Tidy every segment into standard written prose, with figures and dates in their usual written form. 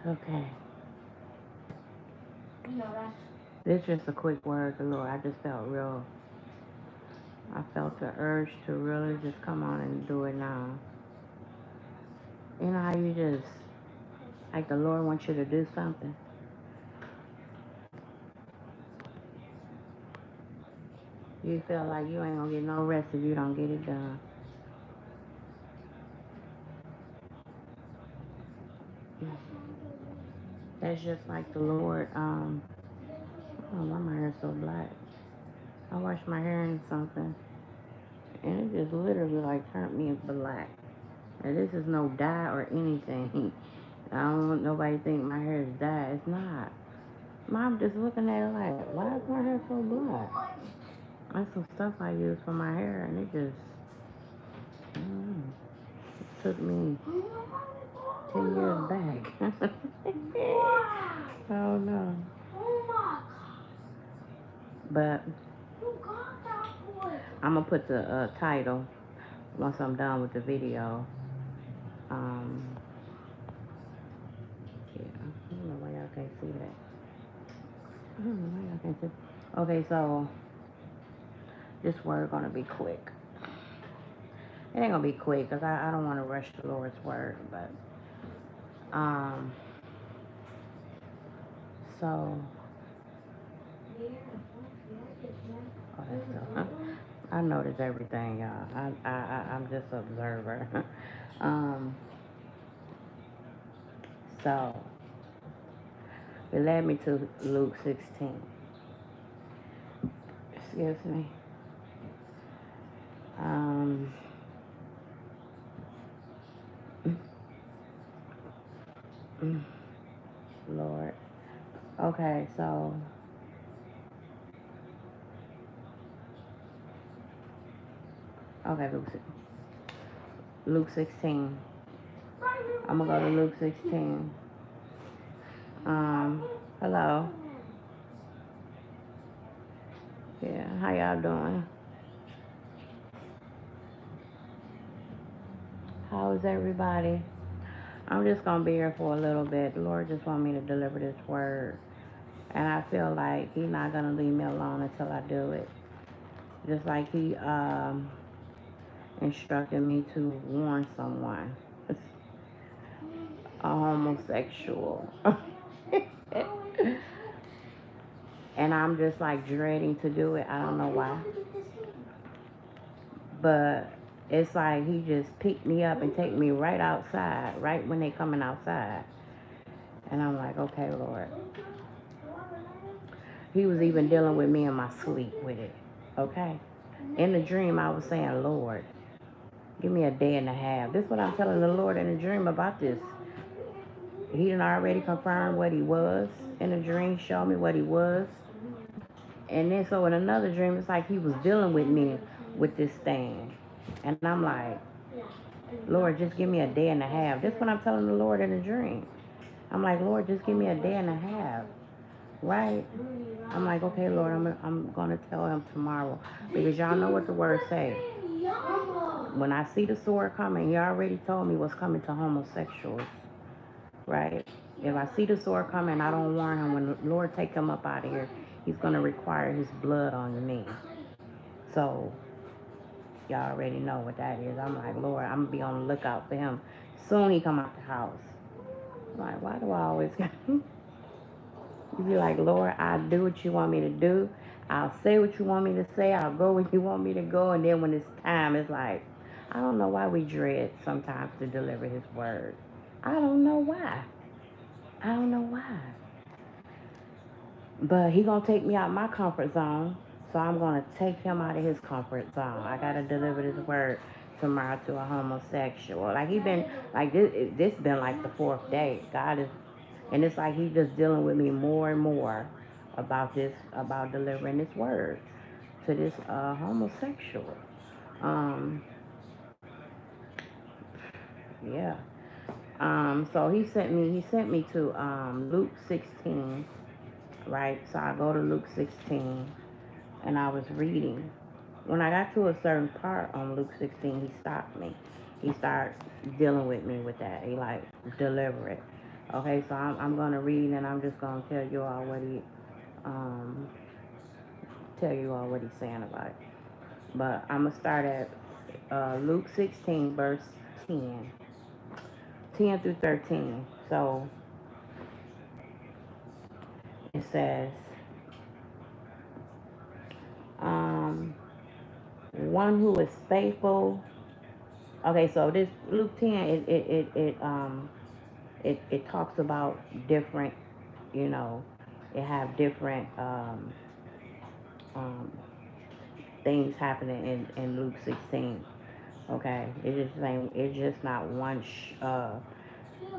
Okay. This is just a quick word, the Lord. I just I felt the urge to really just come on and do it now. You know how you just, like the Lord wants you to do something? You feel like you ain't gonna get no rest if you don't get it done. That's just like the Lord, oh, why my hair so black? I washed my hair in something, and it just literally like turned me black. And this is no dye or anything. I don't want nobody to think my hair is dyed. It's not. Mom just looking at it like, why is my hair so black? That's some stuff I use for my hair, and it just, I don't know, it took me 10 years back. Oh no. But I'm gonna put the title once I'm done with the video. Um, yeah, I don't know why y'all can't see that. I don't know why y'all can't see. Okay, so this word gonna be quick. It ain't gonna be quick because I don't want to rush the Lord's word, but um, so oh, that's so. I notice everything, y'all. I'm just an observer. um, so it led me to Luke 16. Excuse me. Um, Lord. Okay, so okay, Luke 16. I'm gonna go to Luke 16. Hello. Yeah, how y'all doing? How is everybody? I'm just gonna be here for a little bit. The Lord just want me to deliver this word, and I feel like He's not gonna leave me alone until I do it. Just like He instructed me to warn someone, a homosexual, and I'm just like dreading to do it. I don't know why, but it's like He just picked me up and take me right outside, right when they coming outside, and I'm like, okay, Lord. He was even dealing with me in my sleep with it. Okay? In the dream, I was saying, Lord, give me a day and a half. This is what I'm telling the Lord in the dream about this. He didn't already confirm what He was in the dream, show me what He was. And then so in another dream, it's like He was dealing with me with this thing. And I'm like, Lord, just give me a day and a half. This is what I'm telling the Lord in the dream. I'm like, Lord, just give me a day and a half. Right? I'm like, okay, Lord, I'm going to tell him tomorrow. Because y'all know what the word say. When I see the sword coming, He already told me what's coming to homosexuals. Right? If I see the sword coming, I don't warn him. When the Lord take him up out of here, He's going to require His blood on me. So, y'all already know what that is. I'm like, Lord, I'm going to be on the lookout for him. Soon He come out the house. I'm like, why do I always got... You be like, Lord, I'll do what You want me to do. I'll say what You want me to say. I'll go where You want me to go. And then when it's time, it's like, I don't know why we dread sometimes to deliver His word. I don't know why. I don't know why. But He gonna take me out my comfort zone. So I'm gonna take him out of his comfort zone. I gotta deliver this word tomorrow to a homosexual. Like He been like this been like the fourth day. God is, and it's like He just dealing with me more and more about this, about delivering this word to this homosexual. Um, yeah. So he sent me to Luke 16, right? So I go to Luke 16 and I was reading. When I got to a certain part on Luke 16, He stopped me. he started dealing with me with that. He like deliver it. Okay, so I'm gonna read and I'm just gonna um tell you all what he's saying about it. But I'm gonna start at Luke 16 verse 10, 10 through 13. So it says, um, one who is faithful. Okay, so this Luke 10, it talks about different, you know, it have different um, things happening in Luke 16. Okay, it's just not one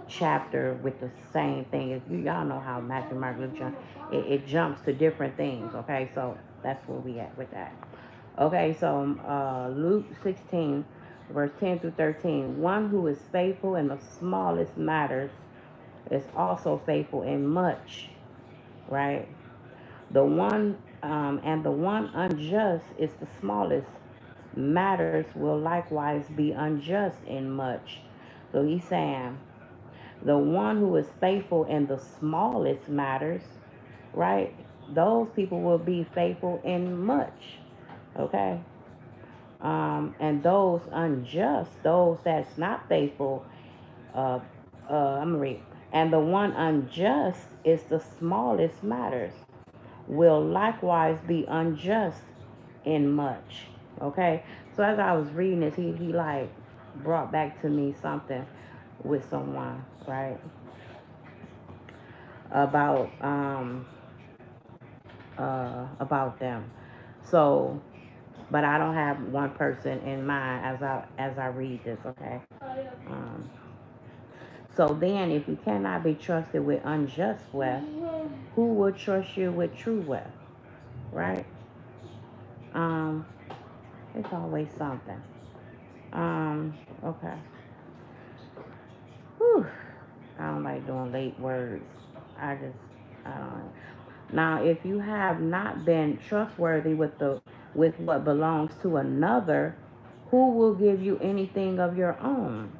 chapter with the same thing. If y'all know how Matthew, Mark, Luke, John, it jumps to different things. Okay, so that's where we at with that. Okay, so Luke 16, verse 10 through 13. One who is faithful in the smallest matters is also faithful in much, right? The one unjust is the smallest matters will likewise be unjust in much. So he's saying the one who is faithful in the smallest matters, right? Those people will be faithful in much. Okay. And those unjust, those that's not faithful, uh, I'm gonna read. And the one unjust is the smallest matters, will likewise be unjust in much. Okay. So as I was reading this, he like brought back to me something with someone, right? About about them. So, but I don't have one person in mind as I read this. Okay. Um, so then, if you cannot be trusted with unjust wealth, who will trust you with true wealth? Right? Um, it's always something. Okay. Whew. I don't like doing late words. I don't. Now, if you have not been trustworthy with what belongs to another, who will give you anything of your own?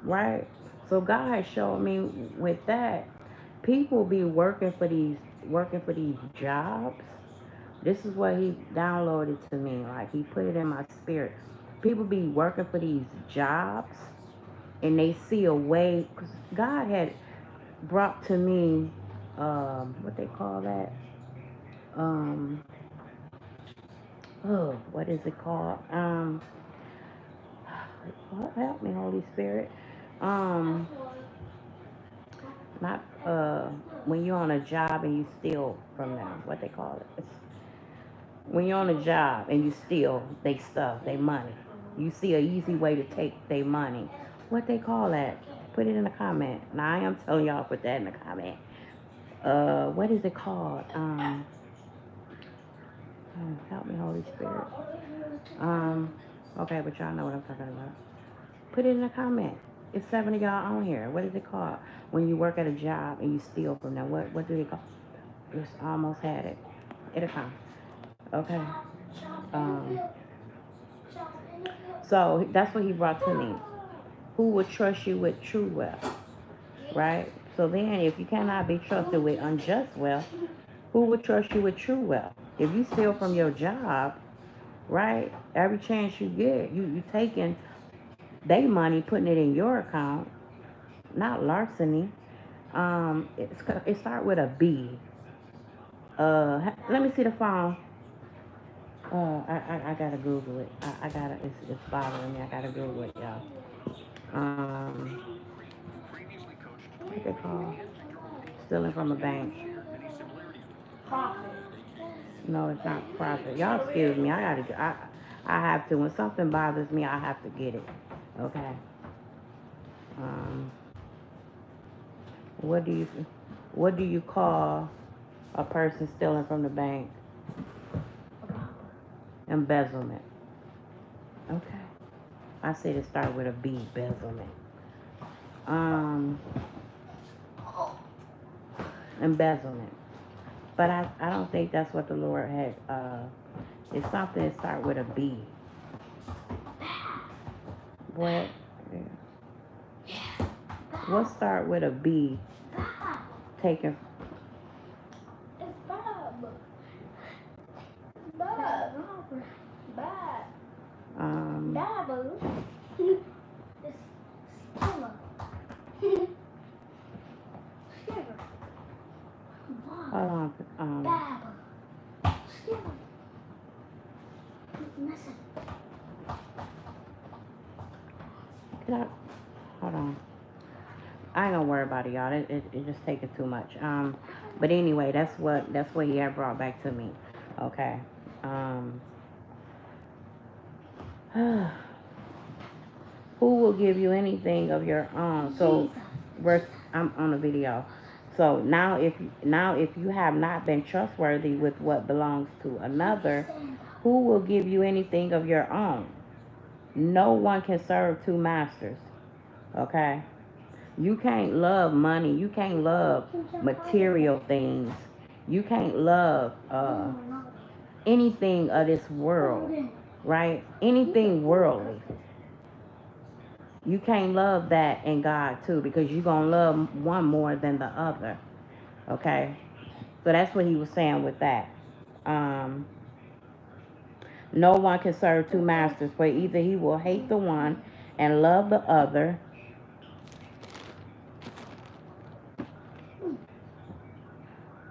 Right? So God has showed me with that, people be working for these jobs. This is what he downloaded to me. Like he put it in my spirit. People be working for these jobs and they see a way. 'Cause God had brought to me, what they call that? Um, oh, what is it called? Help me, Holy Spirit. Um, not when you're on a job and you steal from them. What they call it? It's when you're on a job and you steal they stuff, they money. You see an easy way to take their money. What they call that? Put it in the comment. Now I am telling y'all put that in the comment. What is it called? Help me, Holy Spirit. Okay, but y'all know what I'm talking about. Put it in the comment. It's 7 of y'all on here. What is it called? When you work at a job and you steal from them, what do they call? Just almost had it. It'll come. Okay. Um, so that's what he brought to me. Who will trust you with true wealth? Right? So then if you cannot be trusted with unjust wealth, who will trust you with true wealth? If you steal from your job, right? Every chance you get, you taking they money, putting it in your account, not larceny. It start with a B. Let me see the phone. I gotta Google it. I gotta. It's bothering me. I gotta Google it, y'all. What's it called? Stealing from a bank. No, it's not profit. Y'all excuse me. I have to. When something bothers me, I have to get it. Okay. Um, what do you, what do you call a person stealing from the bank? Embezzlement. Okay. I say to start with a B, embezzlement. Um, embezzlement. But I don't think that's what the Lord had. It's something that start with a B. What? What start with a B? Taken. It's Bob. Bob. Bob. Dabble. It's Skilla. Skilla. Hold on. Dabble. Skilla. Listen. Hold on. I ain't gonna worry about it, y'all. It just taking too much. But anyway, that's what he had brought back to me. Okay. Who will give you anything of your own? So, I'm on a video. So now, if you have not been trustworthy with what belongs to another, who will give you anything of your own? No one can serve two masters. Okay. You can't love money. You can't love material things. You can't love anything of this world, right? Anything worldly. You can't love that in God too, because you're going to love one more than the other. Okay? So that's what he was saying with that. No one can serve two masters, for either he will hate the one and love the other,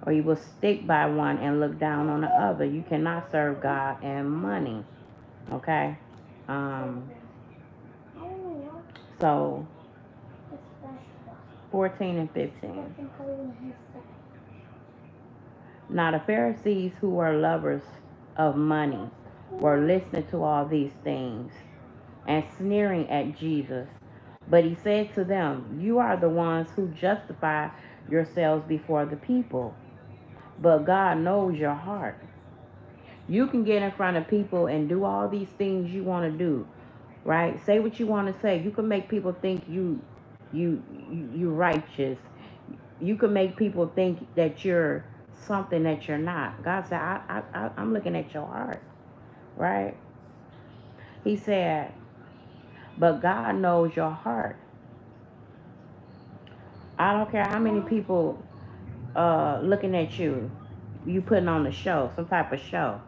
or you will stick by one and look down on the other. You cannot serve God and money. Okay? So 14 and 15. Now the Pharisees, who were lovers of money, were listening to all these things and sneering at Jesus. But he said to them, "You are the ones who justify yourselves before the people, but God knows your heart." You can get in front of people and do all these things you want to do, right? Say what you want to say. You can make people think you righteous. You can make people think that you're something that you're not. God said, I'm looking at your heart, right? He said, but God knows your heart. I don't care how many people looking at you. You putting on a show, some type of show.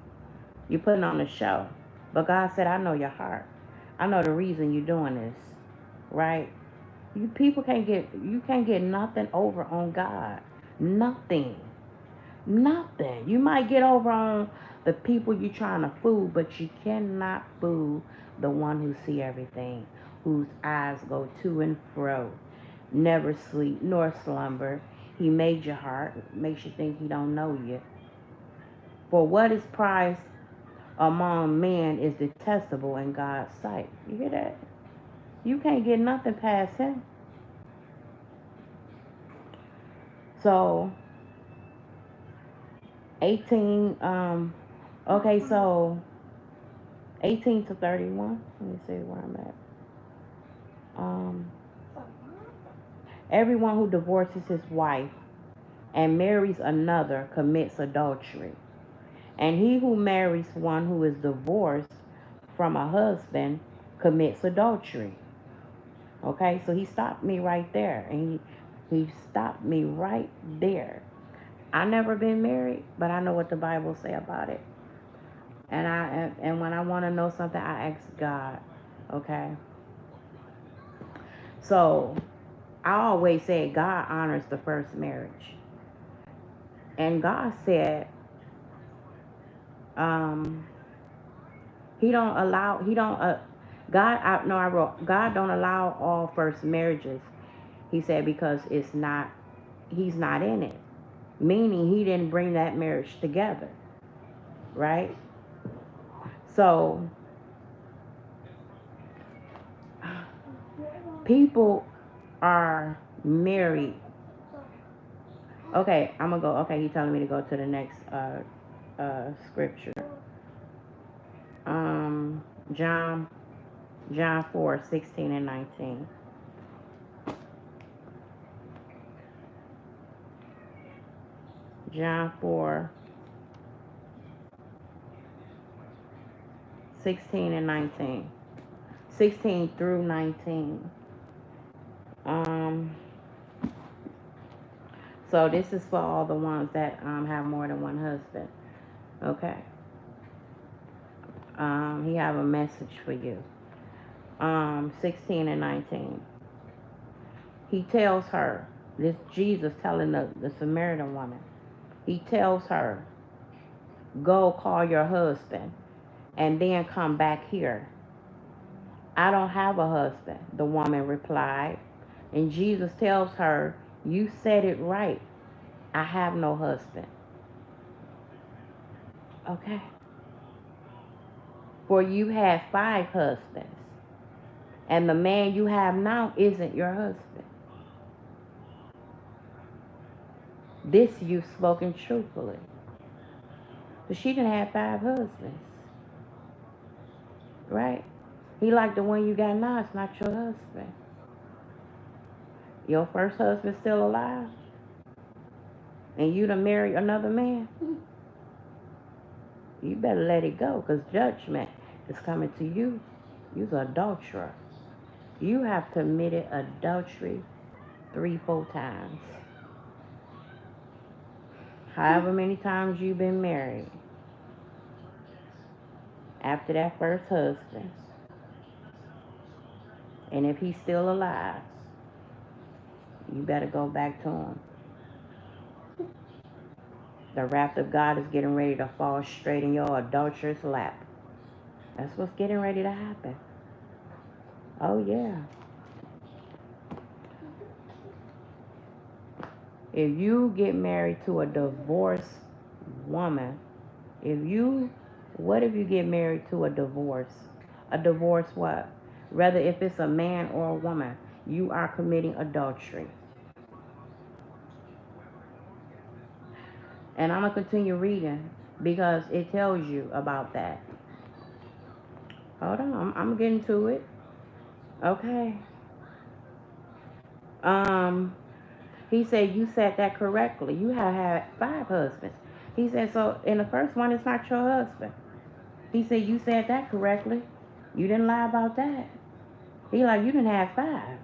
You putting on a show. But God said, I know your heart. I know the reason you're doing this, right? You can't get nothing over on God. Nothing. Nothing. You might get over on the people you're trying to fool, but you cannot fool the one who see everything, whose eyes go to and fro, never sleep nor slumber. He made your heart, makes you think he don't know you. For what is prized among men is detestable in God's sight. You hear that? You can't get nothing past him. So 18 okay, so 18 to 31. Let me see where I'm at. Everyone who divorces his wife and marries another commits adultery. And he who marries one who is divorced from a husband commits adultery. Okay, so he stopped me right there. And he stopped me right there. I never been married, but I know what the Bible say about it. And when I want to know something, I ask God. Okay. So I always say God honors the first marriage. And God said, he don't allow, he don't, I wrote, God don't allow all first marriages. He said, because he's not in it. Meaning he didn't bring that marriage together. Right? So, people are married. Okay, I'm gonna go. Okay, he's telling me to go to the next scripture. John 4:16 and 19. John 4:16 and 19. 16 through 19. So this is for all the ones that have more than one husband. Okay. He have a message for you. 16 and 19. He tells her, this Jesus telling the Samaritan woman, he tells her, go call your husband and then come back here. I don't have a husband, the woman replied. And Jesus tells her, you said it right. I have no husband. Okay. For you had 5 husbands, and the man you have now isn't your husband. This you've spoken truthfully. But she didn't have 5 husbands, right? He like the one you got now, it's not your husband. Your first husband's still alive, and you done married another man. You better let it go, because judgment is coming to you. You're an adulterer. You have committed adultery 3-4 times. However many times you've been married, after that first husband, and if he's still alive, you better go back to him. The wrath of God is getting ready to fall straight in your adulterous lap. That's what's getting ready to happen. Oh, yeah. If you get married to a divorced woman, what if you get married to a divorce? A divorce what? Whether if it's a man or a woman, you are committing adultery. And I'm going to continue reading because it tells you about that. Hold on, I'm getting to it. Okay. He said, you said that correctly. You have had 5 husbands. He said, so in the first one, it's not your husband. He said, you said that correctly. You didn't lie about that. He like, you didn't have 5.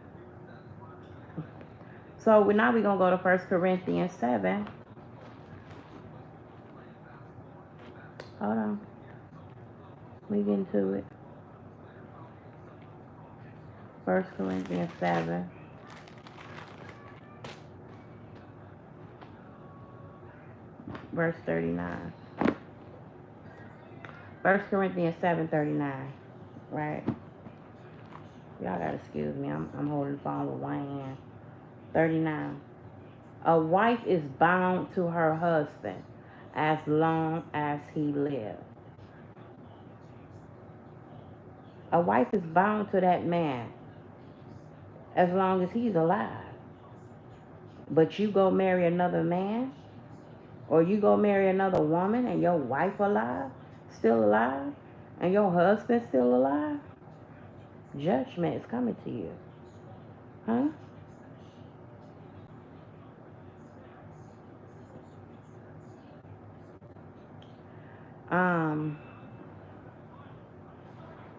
So now we're going to go to 1 Corinthians 7. Hold on. We get into it. 1 Corinthians 7. Verse 39. 1 Corinthians 7:39. Right? Y'all gotta excuse me. I'm holding the phone with one hand. 39. A wife is bound to her husband as long as he lives. A wife is bound to that man as long as he's alive. But you go marry another man, or you go marry another woman and your wife still alive, and your husband still alive, judgment is coming to you. Huh?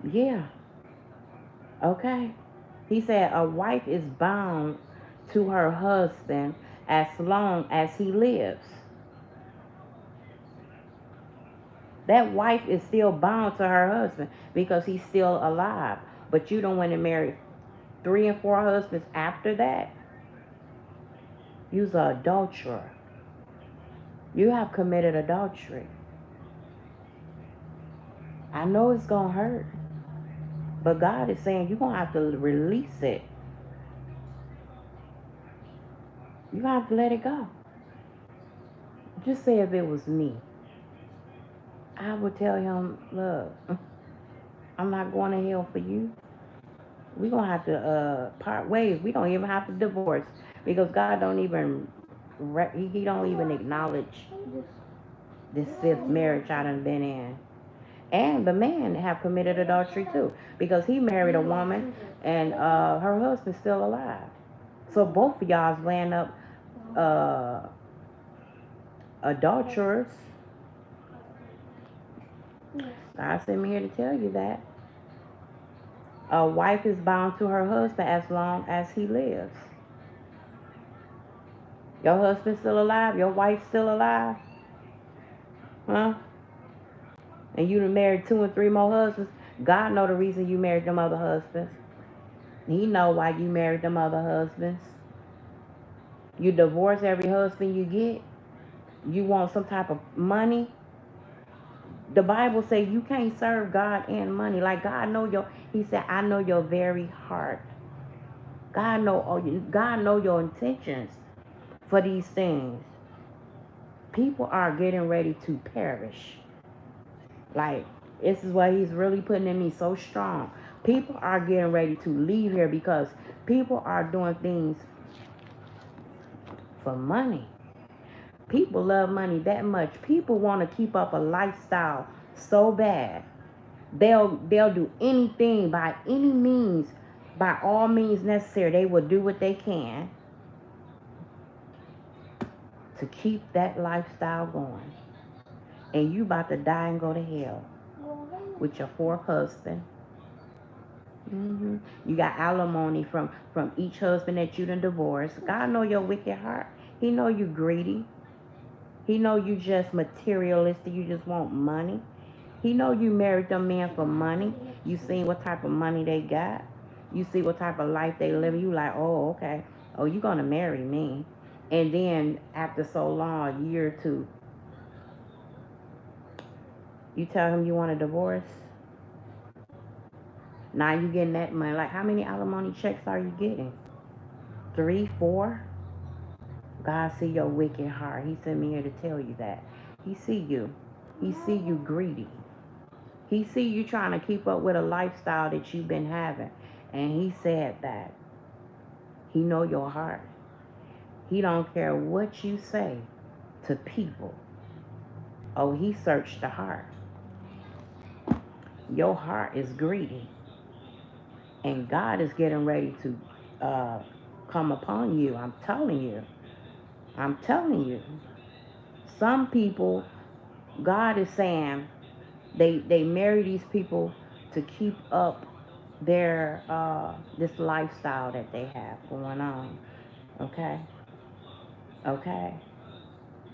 Yeah. Okay. He said a wife is bound to her husband as long as he lives. That wife is still bound to her husband because he's still alive. But you don't want to marry 3 and 4 husbands after that. You're an adulterer. You have committed adultery. I know it's going to hurt. But God is saying you're going to have to release it. You have to let it go. Just say if it was me, I would tell him, look, I'm not going to hell for you. We're going to have to part ways. We don't even have to divorce because God don't even, he don't even acknowledge this 5th marriage I done been in. And the man have committed adultery too because he married a woman and her husband's still alive. So both of y'all's laying up adulterers. God sent me here to tell you that. A wife is bound to her husband as long as he lives. Your husband still alive? Your wife still alive? Huh? And you done married 2 and 3 more husbands? God know the reason you married them other husbands. He know why you married them other husbands. You divorce every husband you get. You want some type of money. The Bible say you can't serve God and money. Like God know your. He said, I know your very heart. God know your intentions for these things. People are getting ready to perish. Like, this is what he's really putting in me so strong. People are getting ready to leave here because people are doing things for money. People love money that much. People want to keep up a lifestyle so bad. They'll do anything by any means, by all means necessary. They will do what they can to keep that lifestyle going. And you about to die and go to hell with your 4th husband. You got alimony from each husband that you done divorced. God know your wicked heart. He know you greedy. He know you just materialistic. You just want money. He know you married them men for money. You seen what type of money they got. You see what type of life they live. You like, oh, okay. Oh, you gonna marry me. And then after so long, a year or two, you tell him you want a divorce. Now you getting that money. Like, how many alimony checks are you getting? 3, 4? God see your wicked heart. He sent me here to tell you that. He see you. He see you greedy. He see you trying to keep up with a lifestyle that you've been having. And he said that. He know your heart. He don't care what you say to people. Oh, he searched the heart. Your heart is greedy. And God is getting ready to come upon you. I'm telling you. I'm telling you. Some people, God is saying, they marry these people to keep up their this lifestyle that they have going on. Okay.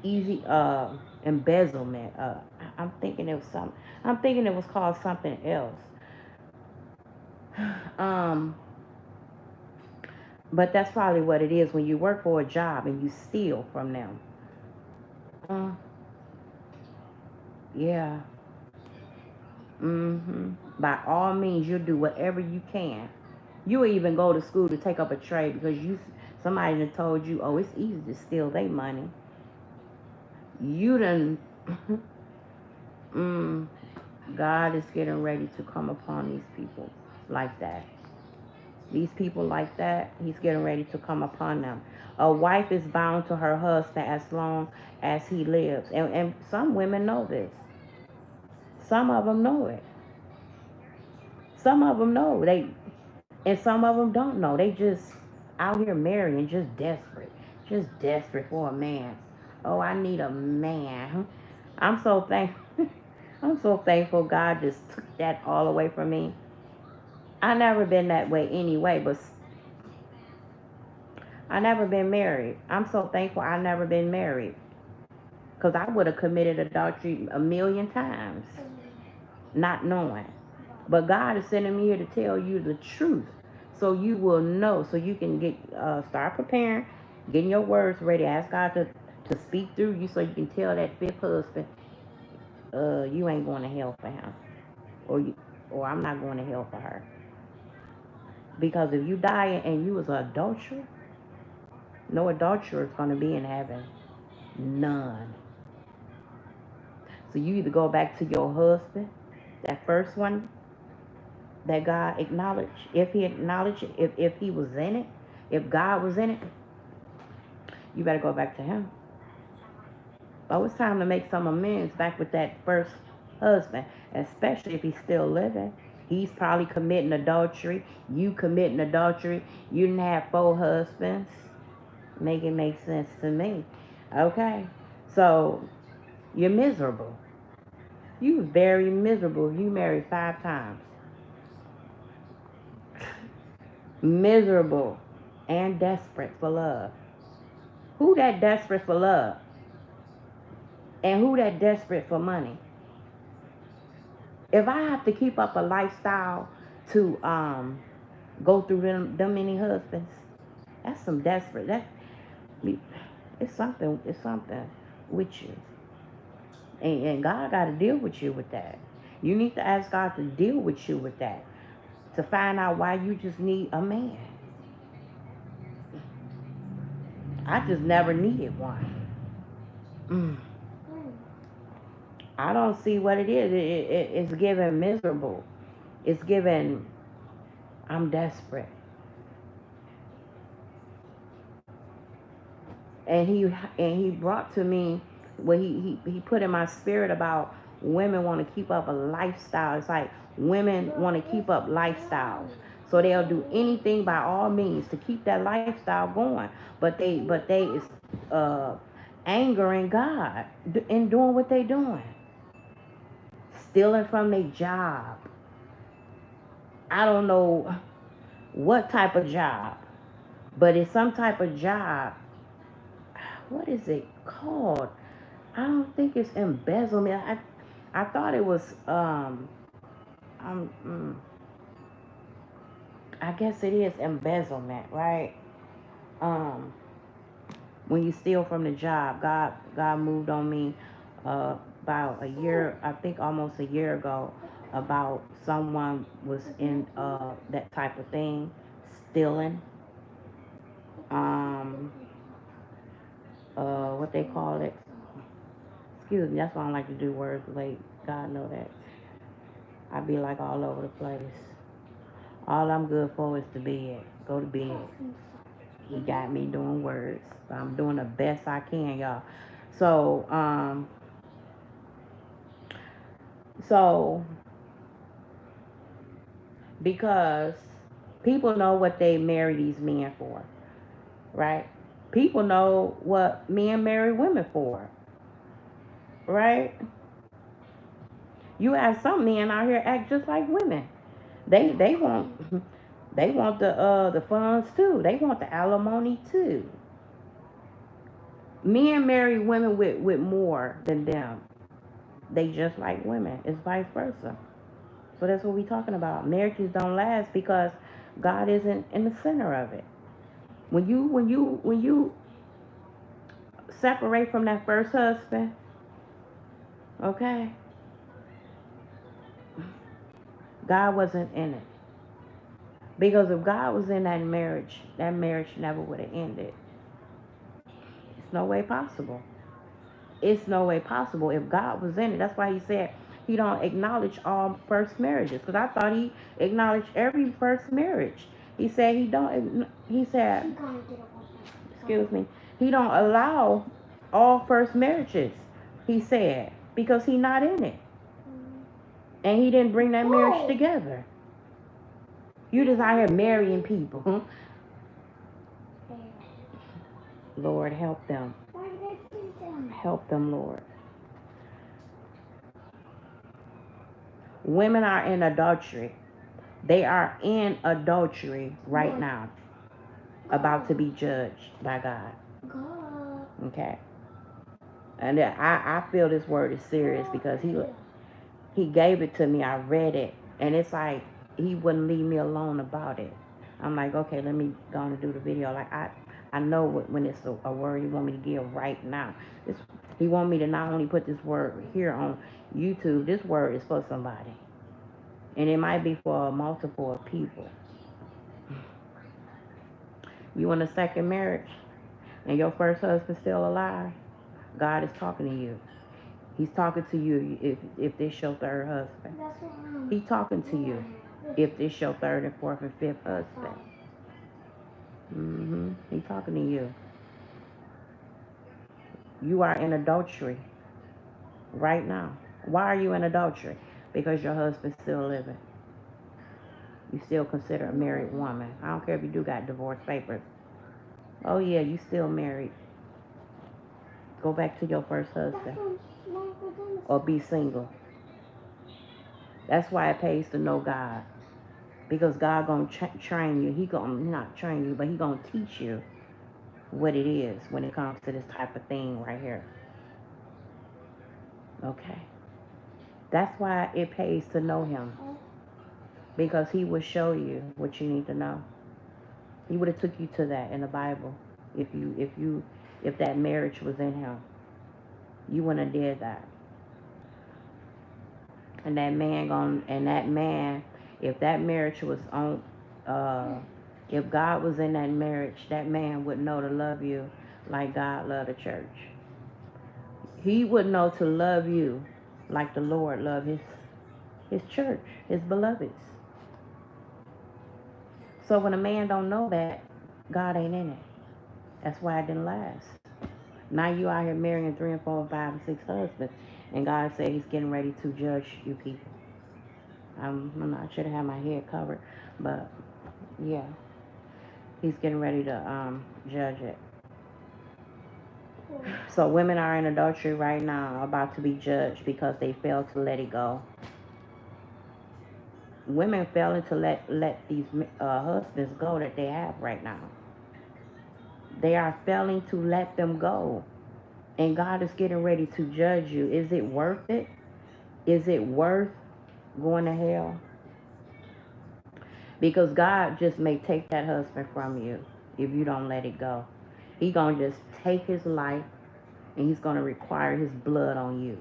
Easy embezzlement. I'm thinking it was some. I'm thinking it was called something else. um, but that's probably what it is when you work for a job and you steal from them. Uh, yeah. By all means, you'll do whatever you can. You even go to school to take up a trade because somebody done told you, oh, it's easy to steal their money. You done. God is getting ready to come upon these people like that. These people like that, he's getting ready to come upon them. A wife is bound to her husband as long as he lives. And some women know this. Some of them know it. Some of them know. And some of them don't know. They just out here marrying, just desperate. Just desperate for a man. Oh, I need a man. I'm so thankful. I'm so thankful God just took that all away from me. I never been that way anyway, but I never been married. I'm so thankful I never been married. Because I would have committed adultery a million times, not knowing. But God is sending me here to tell you the truth. So you will know. So you can start preparing, getting your words ready. Ask God to speak through you so you can tell that 5th husband, you ain't going to hell for him. Or I'm not going to hell for her. Because if you die and you was an adulterer, no adulterer is going to be in heaven. None. So you either go back to your husband, that first one that God acknowledged. If he acknowledged it, if he was in it, if God was in it, you better go back to him. Oh, it's time to make some amends back with that first husband, especially if he's still living. He's probably committing adultery. You committing adultery. You didn't have 4 husbands. Make it make sense to me. Okay? So, you're miserable. You very miserable if you married 5 times. Miserable and desperate for love. Who that desperate for love? And who that desperate for money? If I have to keep up a lifestyle to go through them many husbands, that's some desperate. It's something. It's something with you, and God got to deal with you with that. You need to ask God to deal with you with that, to find out why you just need a man. I just never needed one. Mm. I don't see what it is. It's given miserable. It's given, I'm desperate. And he brought to me what he put in my spirit about women want to keep up a lifestyle. It's like women want to keep up lifestyles. So they'll do anything by all means to keep that lifestyle going. But they is uh angering God in doing what they doing. Stealing from their job. I don't know what type of job, but it's some type of job. What is it called? I don't think it's embezzlement. I thought it was um mm, I guess it is embezzlement, right? Um when you steal from the job. God moved on me about a year, I think almost a year ago, about someone was in that type of thing, stealing. Um what they call it. Excuse me, that's why I don't like to do words late. God know that. I be like all over the place. All I'm good for is to bed. Go to bed. He got me doing words. I'm doing the best I can, y'all. So, so because people know what they marry these men for, right? People know what men marry women for, right? You have some men out here act just like women. They want they want the funds too. They want the alimony too. Men marry women with more than them. They just like women. It's vice versa. So that's what we're talking about. Marriages don't last because God isn't in the center of it. When you separate from that first husband, okay, God wasn't in it. Because if God was in that marriage never would have ended. It's no way possible. It's no way possible if God was in it. That's why he said he don't acknowledge all first marriages. Because I thought he acknowledged every first marriage. He said he don't. He said, excuse me, he don't allow all first marriages. He said because he not in it, and he didn't bring that marriage together. You just out here marrying people. Lord, help them. Help them, Lord. Women are in adultery. They are in adultery right now, about to be judged by God. Okay. And I feel this word is serious because he gave it to me. I read it, and it's like he wouldn't leave me alone about it. I'm like, okay, let me go on and do the video. Like I know when it's a word he want me to give right now. He want me to not only put this word here on YouTube. This word is for somebody, and it might be for a multiple of people. You in a second marriage, and your first husband's still alive. God is talking to you. He's talking to you if this your third husband. He's talking to you if this your third and fourth and fifth husband. He's talking to you. You are in adultery right now. Why are you in adultery? Because your husband's still living. You still consider a married woman. I don't care if you do got divorce papers. Oh yeah, you still married. Go back to your first husband or be single. That's why it pays to know God. Because God gonna train you. He gonna not train you, but he gonna teach you what it is when it comes to this type of thing right here. Okay. That's why it pays to know him. Because he will show you what you need to know. He would have took you to that in the Bible. If that marriage was in him. You wouldn't have did that. And that man, if that marriage was on, if God was in that marriage, that man would know to love you like God loved the church. He would know to love you like the Lord loved his church, his beloveds. So when a man don't know that, God ain't in it. That's why it didn't last. Now you out here marrying 3 and 4 and 5 and 6 husbands, and God said He's getting ready to judge you people. I should have had my head covered, but yeah, He's getting ready to judge it. So women are in adultery right now, about to be judged because they failed to let it go. Women failing to let these husbands go that they have right now. They are failing to let them go. And God is getting ready to judge you. Is it worth it? Is it worth going to hell? Because God just may take that husband from you if you don't let it go. He's going to just take his life and he's going to require his blood on you.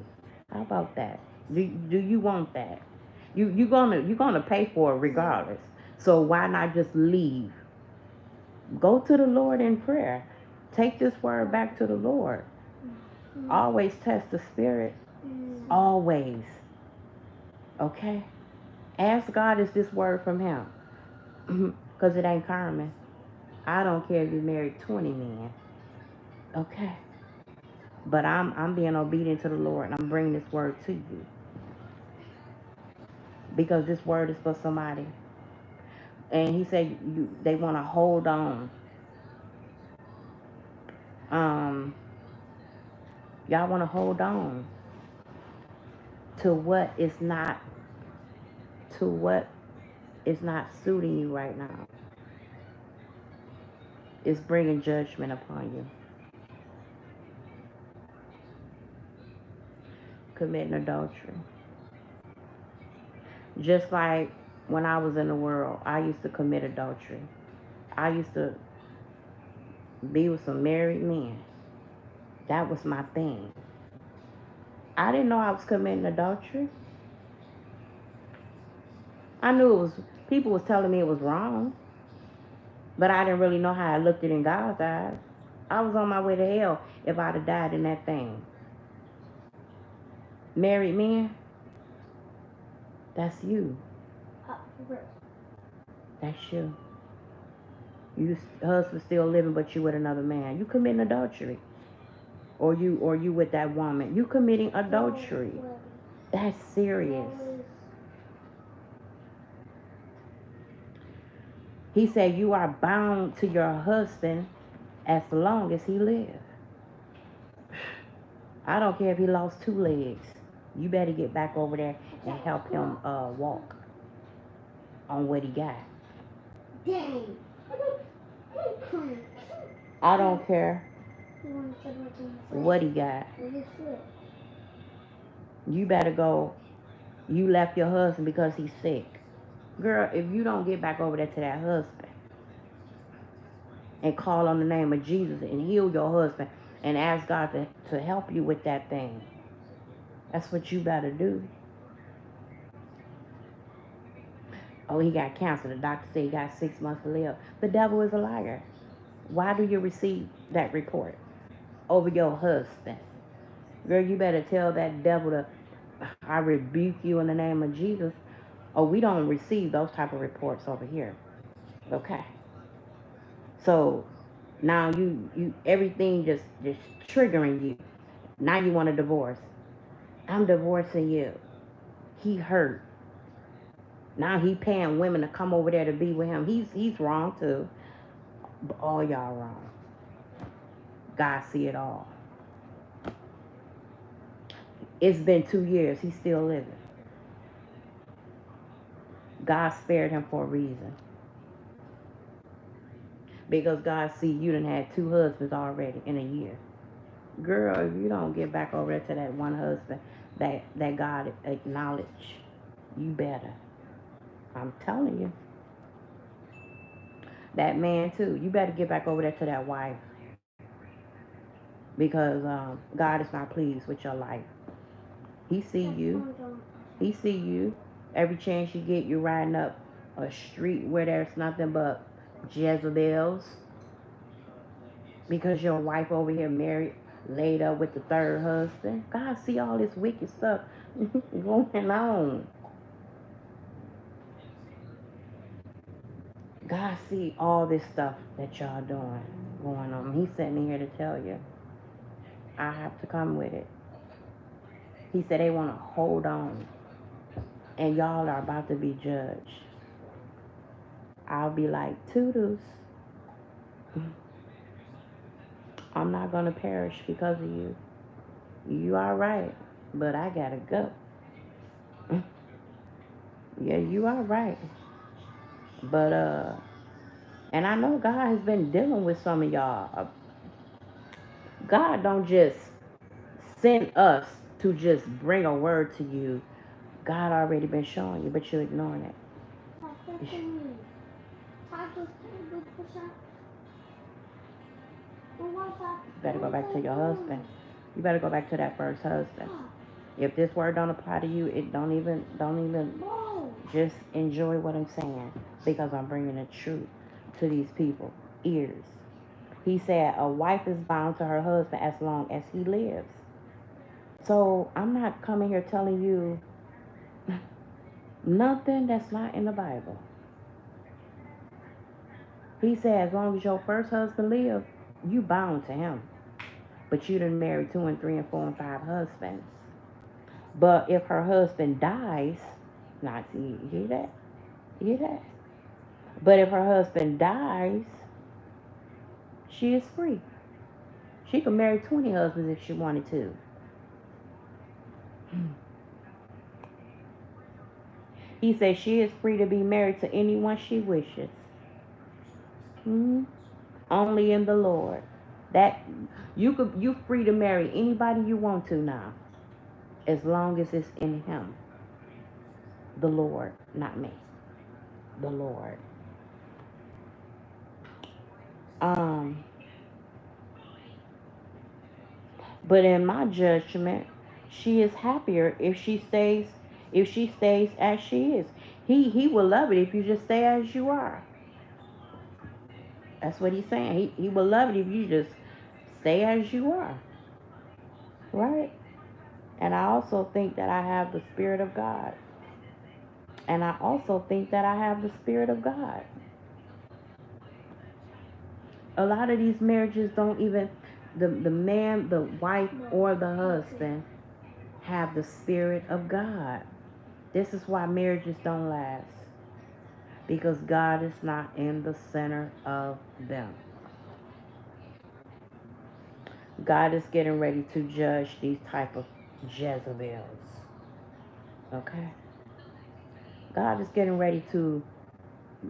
How about that? Do you want that? You're gonna pay for it regardless. So why not just leave? Go to the Lord in prayer. Take this word back to the Lord. Always test the spirit. Always. Okay? Ask God, is this word from him? Because it ain't Carmen. I don't care if you married 20 men. Okay? But I'm being obedient to the Lord, and I'm bringing this word to you. Because this word is for somebody. And he said they want to hold on. Y'all want to hold on to what is not suiting you right now. It's bringing judgment upon you. Committing adultery. Just like when I was in the world, I used to commit adultery. I used to be with some married men. That was my thing. I didn't know I was committing adultery. I knew it was, people was telling me it was wrong, but I didn't really know how I looked it in God's eyes. I was on my way to hell if I'd have died in that thing. Married men, that's you. That's you. You husband still living, but you with another man. You committing adultery. Or you with that woman. You committing adultery. That's serious. He said you are bound to your husband as long as he lives. I don't care if he lost 2 legs. You better get back over there and help him walk on what he got. Dang. I don't care what he got. You better go. You left your husband because he's sick. Girl, if you don't get back over there to that husband and call on the name of Jesus and heal your husband and ask God to help you with that thing, that's what you better do. Oh, he got cancer. The doctor said he got 6 months to live. The devil is a liar. Why do you receive that report over your husband? Girl, you better tell that devil to, I rebuke you in the name of Jesus. Oh, we don't receive those type of reports over here. Okay. So now you everything just triggering you. Now you want a divorce. I'm divorcing you. He hurt. Now he paying women to come over there to be with him. He's wrong too. But all y'all wrong. God see it all. It's been 2 years. He's still living. God spared him for a reason. Because God see you done had 2 husbands already in a year. Girl, if you don't get back over there to that one husband that God acknowledge, you better. I'm telling you. That man too. You better get back over there to that wife. Because God is not pleased with your life. He see you. He see you. Every chance you get, you're riding up a street where there's nothing but Jezebels. Because your wife over here married, laid up with the 3rd husband. God see all this wicked stuff going on. God see all this stuff that y'all doing going on. He's sitting here to tell you, I have to come with it. He said they want to hold on. And y'all are about to be judged. I'll be like, toodles. I'm not going to perish because of you. You are right, but I got to go. Yeah, you are right. But, and I know God has been dealing with some of y'all. God don't just send us to just bring a word to you. God already been showing you, but you're ignoring it. You better go back to your husband. You better go back to that 1st husband. If this word don't apply to you, it don't even just enjoy what I'm saying, because I'm bringing the truth to these people ears. He said a wife is bound to her husband as long as he lives. So I'm not coming here telling you nothing that's not in the Bible. He said as long as your 1st husband lives, you bound to him. But you done married 2 and 3 and 4 and 5 husbands. But if her husband dies, not you hear that? You hear that? But if her husband dies, she is free. She could marry 20 husbands if she wanted to. He says she is free to be married to anyone she wishes. Only in the Lord. That you free to marry anybody you want to now, as long as it's in Him. The Lord, not me. The Lord. But in my judgment, she is happier if she stays as she is. He will love it if you just stay as you are. That's what he's saying. He will love it if you just stay as you are. Right? And I also think that I have the Spirit of God. And I also think that I have the Spirit of God. A lot of these marriages don't even, the man, the wife, or the husband have the Spirit of God. This is why marriages don't last. Because God is not in the center of them. God is getting ready to judge these type of Jezebels. Okay? God is getting ready to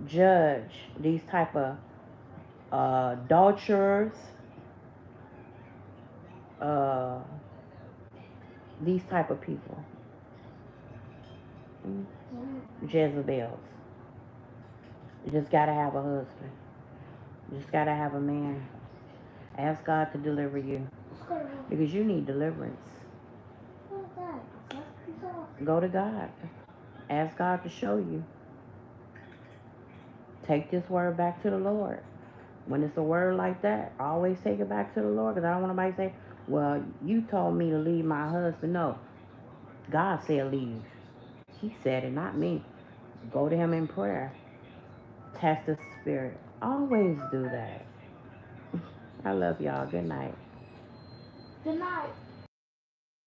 judge these type of adulterers, these type of people. Jezebels. You just gotta have a husband. You just gotta have a man. Ask God to deliver you. Because you need deliverance. Go to God. Ask God to show you. Take this word back to the Lord. When it's a word like that, always take it back to the Lord. Because I don't want nobody to say, well, you told me to leave my husband. No. God said leave. He said it, not me. Go to Him in prayer. Test the spirit. Always do that. I love y'all. Good night. Good night.